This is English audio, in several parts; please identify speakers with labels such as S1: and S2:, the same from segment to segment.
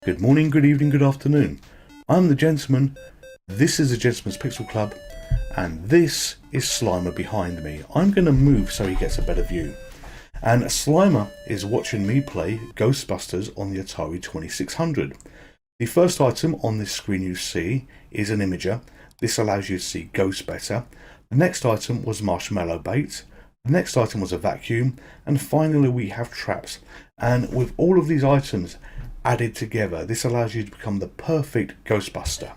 S1: Good morning, good evening, good afternoon. I'm the Gentleman, this is the Gentleman's Pixel Club, and this is Slimer behind me. I'm going to move so he gets a better view. And Slimer is watching me play Ghostbusters on the Atari 2600. The first item on this screen you see is an imager. This allows you to see ghosts better. The next item was marshmallow bait. The next item was a vacuum. And finally we have traps. And with all of these items added together, this allows you to become the perfect Ghostbuster.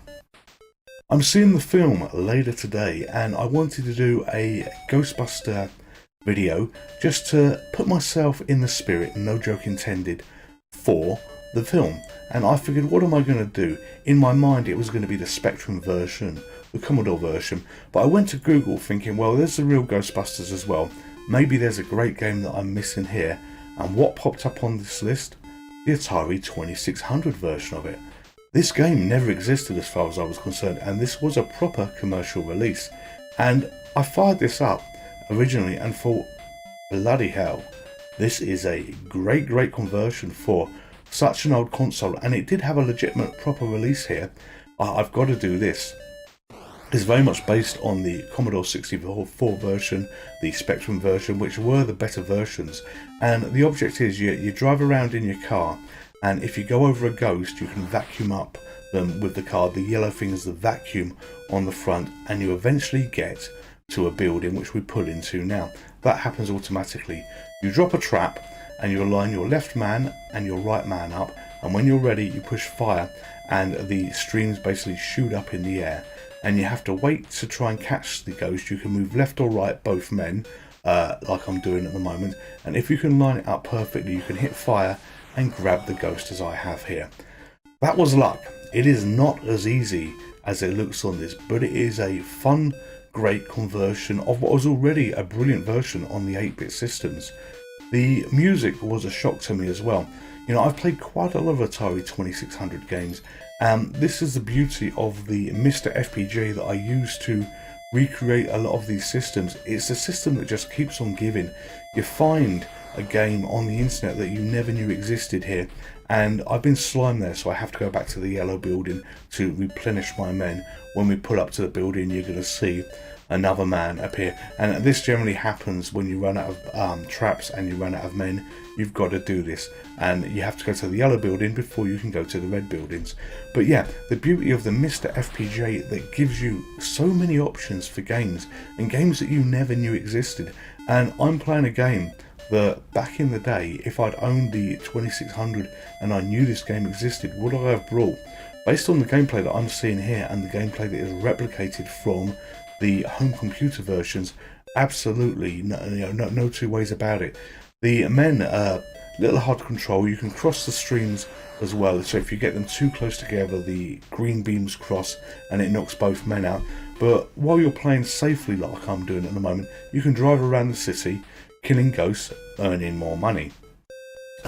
S1: I'm seeing the film later today and I wanted to do a Ghostbuster video just to put myself in the spirit, no joke intended, for the film. And I figured, what am I going to do? In my mind it was going to be the Spectrum version, the Commodore version, but I went to Google thinking, well, there's the real Ghostbusters as well. Maybe there's a great game that I'm missing here. And what popped up on this list? The Atari 2600 version of it. This game never existed as far as I was concerned, and this was a proper commercial release. And I fired this up originally and thought, bloody hell, this is a great conversion for such an old console, and it did have a legitimate proper release here. I've got to do this. It's very much based on the Commodore 64 version, the Spectrum version, which were the better versions. And the object is you drive around in your car, and if you go over a ghost, you can vacuum up them with the car. The yellow thing is the vacuum on the front, and you eventually get to a building which we pull into now. That happens automatically. You drop a trap, and you align your left man and your right man up, and when you're ready, you push fire, and the streams basically shoot up in the air. And you have to wait to try and catch the ghost. You can move left or right, both men, like I'm doing at the moment. And if you can line it up perfectly, you can hit fire and grab the ghost as I have here. That was luck. It is not as easy as it looks on this, but it is a fun, great conversion of what was already a brilliant version on the 8-bit systems. The music was a shock to me as well. You know, I've played quite a lot of Atari 2600 games, and this is the beauty of the MiSTer FPGA that I use to recreate a lot of these systems. It's a system that just keeps on giving. You find a game on the internet that you never knew existed here, and I've been slimed there, so I have to go back to the yellow building to replenish my men. When we pull up to the building, you're going to see another man appear, and this generally happens when you run out of traps and you run out of men. You've got to do this, and you have to go to the yellow building before you can go to the red buildings. But yeah, the beauty of the MiSTer FPGA, that gives you so many options for games, and games that you never knew existed. And I'm playing a game that back in the day, if I'd owned the 2600 and I knew this game existed, would I have brought? Based on the gameplay that I'm seeing here and the gameplay that is replicated from the home computer versions, absolutely no two ways about it. The men are a little hard to control. You can cross the streams as well, so if you get them too close together, the green beams cross and it knocks both men out. But while you're playing safely like I'm doing at the moment, you can drive around the city killing ghosts, earning more money.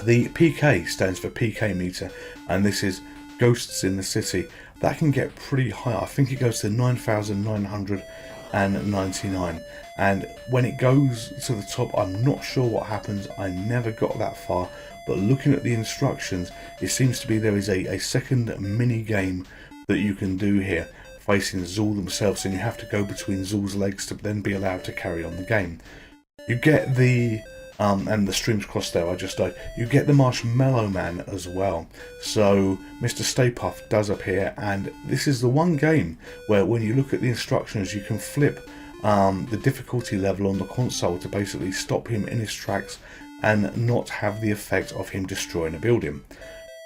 S1: The PK stands for PK meter, and this is ghosts in the city. That can get pretty high. I think it goes to 9,999, and when it goes to the top, I'm not sure what happens. I never got that far, but looking at the instructions, it seems to be there is a second mini game that you can do here facing Zool themselves, and you have to go between Zool's legs to then be allowed to carry on the game. You get the and the streams cross there, I just died. You get the Marshmallow Man as well. So Mr. Stay Puft does appear, and this is the one game where when you look at the instructions, you can flip the difficulty level on the console to basically stop him in his tracks and not have the effect of him destroying a building.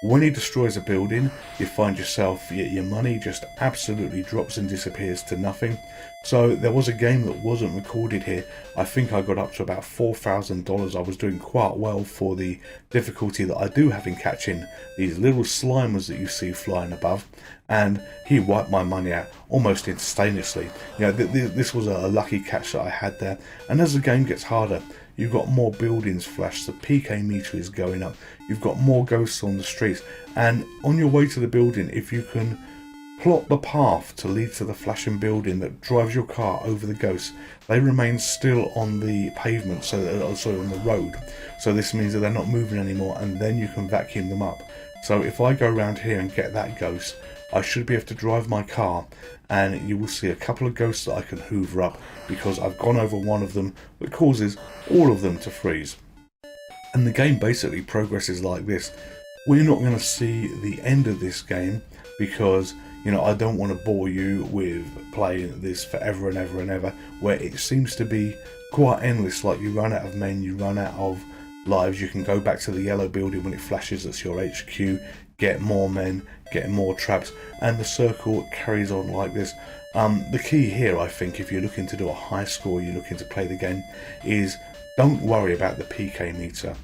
S1: When he destroys a building, you find yourself, your money just absolutely drops and disappears to nothing. So there was a game that wasn't recorded here. I think I got up to about $4,000. I was doing quite well for the difficulty that I do have in catching these little slimers that you see flying above. And he wiped my money out almost instantaneously. You know, this was a lucky catch that I had there. And as the game gets harder, you've got more buildings flash, the PK meter is going up, you've got more ghosts on the streets, and on your way to the building, if you can plot the path to lead to the flashing building that drives your car over the ghosts, they remain still on the pavement, so sorry, on the road. So this means that they're not moving anymore, and then you can vacuum them up. So if I go around here and get that ghost, I should be able to drive my car, and you will see a couple of ghosts that I can hoover up because I've gone over one of them that causes all of them to freeze. And the game basically progresses like this. We're not going to see the end of this game because, you know, I don't want to bore you with playing this forever and ever and ever, where it seems to be quite endless. Like, you run out of men, you run out of lives, you can go back to the yellow building when it flashes that's your HQ, get more men, get more traps, and the circle carries on like this. The key here, I think, if you're looking to do a high score, you're looking to play the game, is don't worry about the PK meter.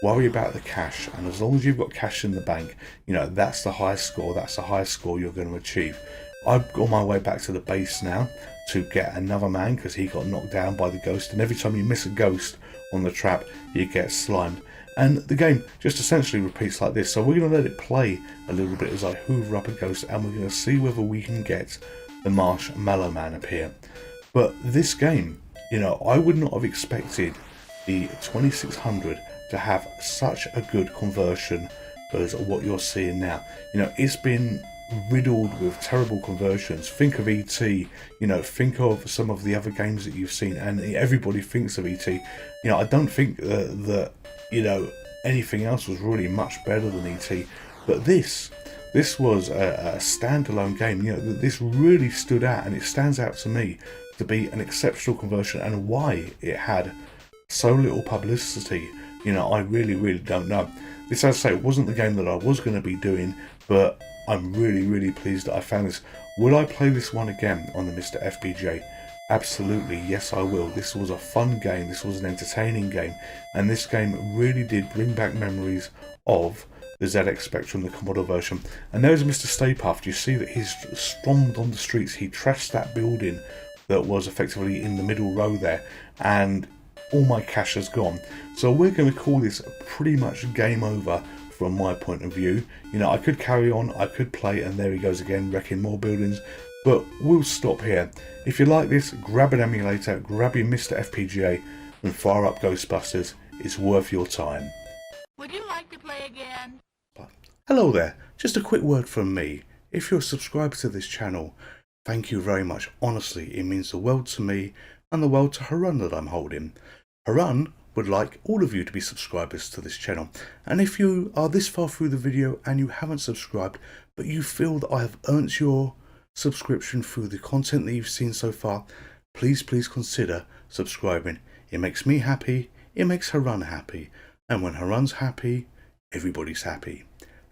S1: Worry about the cash, and as long as you've got cash in the bank, you know, that's the highest score, that's the highest score you're going to achieve. I've got my way back to the base now to get another man because he got knocked down by the ghost, and every time you miss a ghost on the trap, you get slimed. And the game just essentially repeats like this. So we're going to let it play a little bit as I hoover up a ghost, and we're going to see whether we can get the Marshmallow Man appear. But this game, you know, I would not have expected the 2600 to have such a good conversion as what you're seeing now. You know, it's been riddled with terrible conversions. Think of ET, you know, think of some of the other games that you've seen, and everybody thinks of ET. You know, I don't think that you know, anything else was really much better than ET, but this was a standalone game. You know, this really stood out, and it stands out to me to be an exceptional conversion, and why it had so little publicity, you know, I really don't know. This, as I say, wasn't the game that I was going to be doing, but I'm really pleased that I found this. Will I play this one again on the MiSTer FPGA? Absolutely, yes I will. This was a fun game, this was an entertaining game, and this game really did bring back memories of the ZX Spectrum, the Commodore version. And there's Mr. Stay Puft. You see that he's stormed on the streets, he trashed that building that was effectively in the middle row there, and all my cash has gone. So we're going to call this pretty much game over from my point of view. You know, I could carry on, I could play, and there he goes again, wrecking more buildings, but we'll stop here. If you like this, grab an emulator, grab your MiSTer FPGA, and fire up Ghostbusters. It's worth your time.
S2: Would you like to play again?
S1: Hello there, just a quick word from me. If you're a subscriber to this channel, thank you very much. Honestly, it means the world to me and the world to Harun that I'm holding. Harun would like all of you to be subscribers to this channel, and if you are this far through the video and you haven't subscribed, but you feel that I have earned your subscription through the content that you've seen so far, please consider subscribing. It makes me happy, it makes Harun happy, and when Harun's happy, everybody's happy.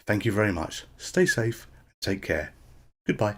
S1: Thank you very much. Stay safe and take care. Goodbye.